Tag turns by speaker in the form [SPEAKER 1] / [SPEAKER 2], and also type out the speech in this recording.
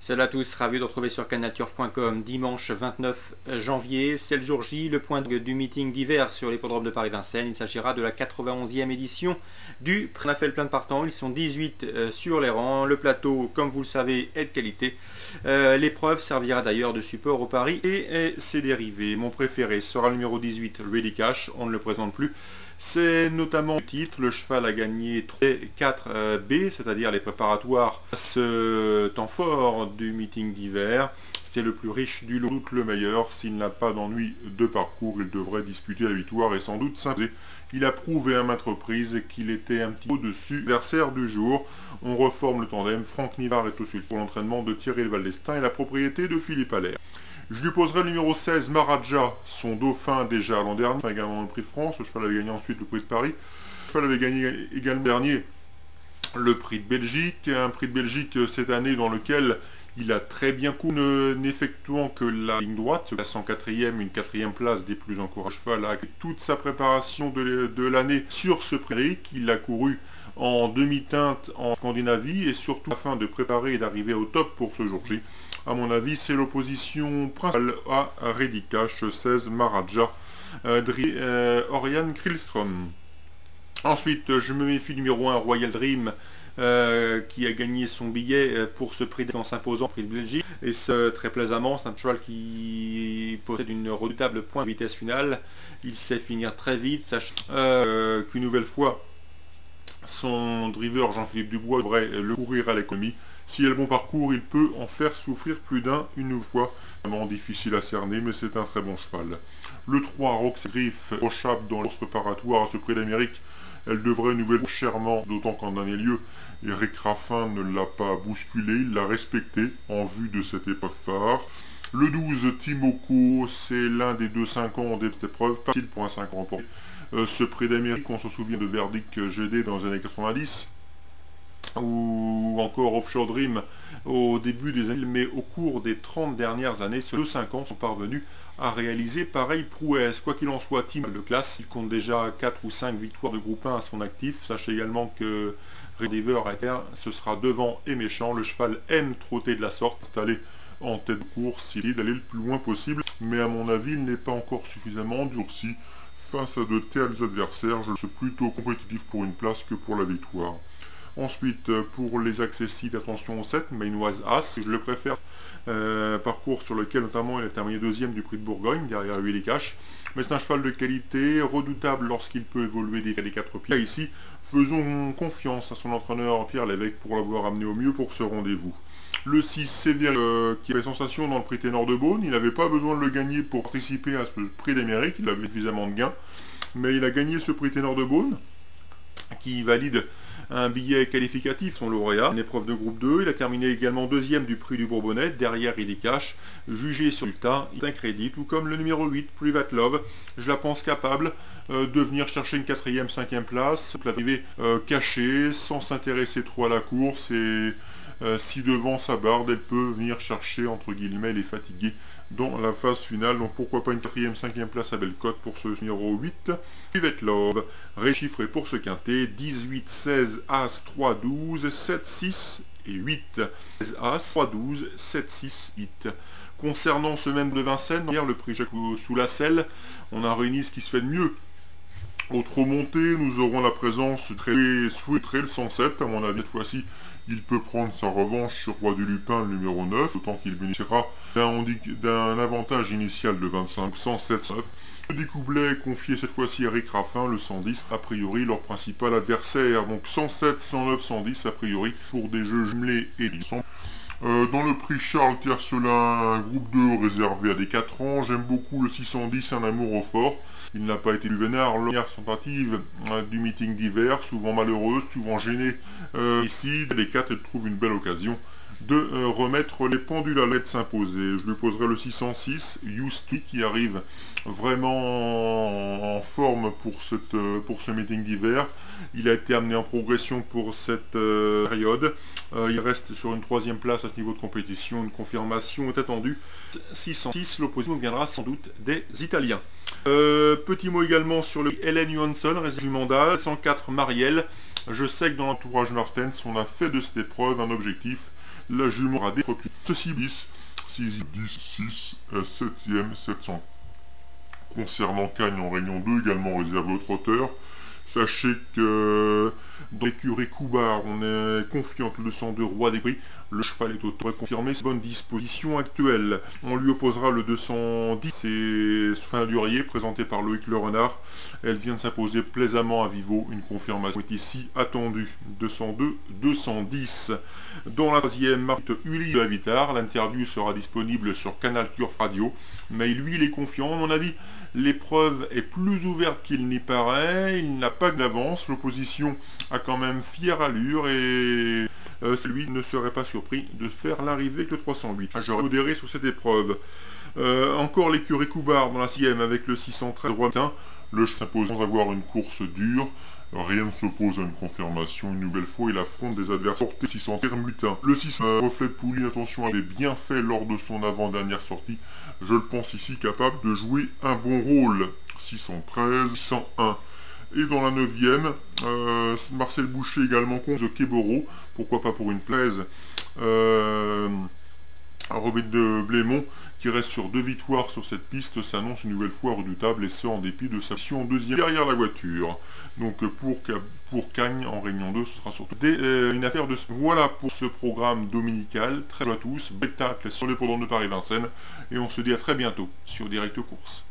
[SPEAKER 1] Salut à tous, ravi de retrouver sur canalturf.com dimanche 29 janvier, c'est le jour J, le point du meeting d'hiver sur l'hippodrome de Paris-Vincennes. Il s'agira de la 91e édition du prix. On a fait le plein de partants, ils sont 18 sur les rangs. Le plateau, comme vous le savez, est de qualité. L'épreuve servira d'ailleurs de support au pari et ses dérivés. Mon préféré sera le numéro 18, Ready Cash, on ne le présente plus. C'est notamment le titre, le cheval a gagné 4B, c'est-à-dire les préparatoires à ce temps fort du meeting d'hiver. C'est le plus riche du lot, sans doute le meilleur. S'il n'a pas d'ennui de parcours, il devrait disputer la victoire et sans doute s'imposer. Il a prouvé à maintes reprises qu'il était un petit peu au-dessus. Adversaire du jour, on reforme le tandem. Franck Nivard est au sud pour l'entraînement de Thierry Valdestin et la propriété de Philippe Allaire. Je lui poserai le numéro 16, Maharaja, son dauphin déjà l'an dernier, enfin également le prix de France. Le cheval avait gagné ensuite le prix de Paris. Le cheval avait gagné également dernier le prix de Belgique, un prix de Belgique cette année dans lequel il a très bien couru, n'effectuant que la ligne droite, se classe en quatrième, une quatrième place des plus encourageants. Le cheval a toute sa préparation de l'année sur ce prix. Il a couru en demi-teinte en Scandinavie et surtout afin de préparer et d'arriver au top pour ce jour J. À mon avis, c'est l'opposition principale à Ready Cash, 16 Maharaja, Oriane Krillström. Ensuite, je me méfie du numéro 1, Royal Dream, qui a gagné son billet pour ce prix en s'imposant prix de Belgique. Et ce très plaisamment, c'est un cheval qui possède une redoutable pointe de vitesse finale. Il sait finir très vite, sachant qu'une nouvelle fois, son driver Jean-Philippe Dubois devrait le courir à l'économie. S'il a le bon parcours, il peut en faire souffrir plus d'un une fois. Vraiment difficile à cerner, mais c'est un très bon cheval. Le 3, Rox Griff, échappe dans l'ours préparatoire à ce prix d'Amérique. Elle devrait nouvellement chèrement, d'autant qu'en dernier lieu, Eric Raffin ne l'a pas bousculé, il l'a respecté en vue de cette épreuve phare. Le 12, Timoko, c'est l'un des 2-5 ans de cette épreuve, pas facile pour un 5 ans remporté. Ce prix d'Amérique, on se souvient de Verdict GD dans les années 90. Ou encore Offshore Dream au début des années, mais au cours des 30 dernières années, ces 2-5 ans sont parvenus à réaliser pareille prouesse. Quoi qu'il en soit, Team de classe, il compte déjà 4 ou 5 victoires de groupe 1 à son actif. Sachez également que Rediver ce sera devant et méchant. Le cheval aime trotter de la sorte, installé en tête de course, il est d'aller le plus loin possible, mais à mon avis, il n'est pas encore suffisamment endurci face à de tels adversaires. Je suis plutôt compétitif pour une place que pour la victoire. Ensuite, pour les accessibles, attention au 7, Mainoise As, je le préfère. Parcours sur lequel notamment il a terminé deuxième du prix de Bourgogne, derrière Willy Cash. Mais c'est un cheval de qualité, redoutable lorsqu'il peut évoluer des 4 pieds. Ici, faisons confiance à son entraîneur Pierre Lévesque pour l'avoir amené au mieux pour ce rendez-vous. Le 6, Sévère, qui avait sensation dans le prix Ténor de Beaune. Il n'avait pas besoin de le gagner pour participer à ce prix d'Amérique, il avait suffisamment de gains. Mais il a gagné ce prix Ténor de Beaune, qui valide un billet qualificatif, son lauréat, une épreuve de groupe 2. Il a terminé également deuxième du prix du Bourbonnais, derrière Ready Cash, jugé sur le tas, il est un crédit, tout comme le numéro 8, Private Love. Je la pense capable de venir chercher une 4e, 5e place, l'arrivée cachée, sans s'intéresser trop à la course, et si devant sa barde, elle peut venir chercher, entre guillemets, les fatigués dans la phase finale. Donc pourquoi pas une 4e, 5e place à belle cote pour ce numéro 8. Private Love, réchiffré pour ce quintet, 18, 16, As, 3, 12, 7, 6 et 8. 16, As, 3, 12, 7, 6, 8. Concernant ce même de Vincennes, hier le prix Jacques sous la selle, on a réuni ce qui se fait de mieux. Autre montée, nous aurons la présence de Sweet Trail 107, à mon avis cette fois-ci. Il peut prendre sa revanche sur Roi du Lupin, le numéro 9, autant qu'il bénéficiera d'un avantage initial de 25, 107, 9. Le découblet confié cette fois-ci à Eric Raffin, le 110, a priori leur principal adversaire. Donc 107, 109, 110 a priori pour des jeux jumelés et lissons. Dans le prix Charles Tiercelin, groupe 2 réservé à des 4 ans, j'aime beaucoup le 610, un amour au fort. Il n'a pas été du vénard, la dernière tentative du meeting d'hiver, souvent malheureuse, souvent gênée. Ici, les 4, elle trouve une belle occasion de remettre les pendules à l'aide s'imposer. Je lui poserai le 606, Houston, qui arrive vraiment en forme pour ce meeting d'hiver. Il a été amené en progression pour cette période. Il reste sur une 3e place à ce niveau de compétition. Une confirmation est attendue. 606, l'opposition viendra sans doute des Italiens. Petit mot également sur le Hélène Johansson, réserve du mandat. 104, Marielle. Je sais que dans l'entourage Martens, on a fait de cette épreuve un objectif.
[SPEAKER 2] La jument a des replis. Ceci bis, 6, 10, 6, 7e, 700. Concernant Cagnes en Réunion 2, également réservé au trotteur, sachez que dans l'écurie Coubard, on est confiant que le 102 roi des prix. Le cheval est autant confirmé, c'est bonne disposition actuelle. On lui opposera le 210, c'est Fin Durier, présenté par Loïc Le Renard. Elle vient de s'imposer plaisamment à Vivo, une confirmation est ici attendue. 202, 210. Dans la troisième marque Uli de Avitar, l'interview sera disponible sur Canal Turf Radio. Mais lui, il est confiant, à mon avis. L'épreuve est plus ouverte qu'il n'y paraît, il n'a pas d'avance, l'opposition a quand même fière allure et lui ne serait pas surpris de faire l'arrivée avec le 308. J'aurais modéré sur cette épreuve. Encore l'écurie Coubard dans la 6e avec le 613 Roi Mutin. Le s'impose sans avoir une course dure. Rien ne s'oppose à une confirmation. Une nouvelle fois, il affronte des adversaires portés 600 Mutin. Le 6 reflet de Pouline, attention, avait bien fait lors de son avant-dernière sortie. Je le pense ici capable de jouer un bon rôle. 613, 601. Et dans la 9e, Marcel Boucher également contre The Keboro. Pourquoi pas pour une plaise. Robin de Blémont qui reste sur 2 victoires sur cette piste s'annonce une nouvelle fois redoutable et ce en dépit de sa mission en 2e derrière la voiture. Donc pour Cagnes en Réunion 2 ce sera surtout une affaire de... Voilà pour ce programme dominical. Très bien à tous, spectacle sur les podromes de Paris-Vincennes et on se dit à très bientôt sur Direct Course.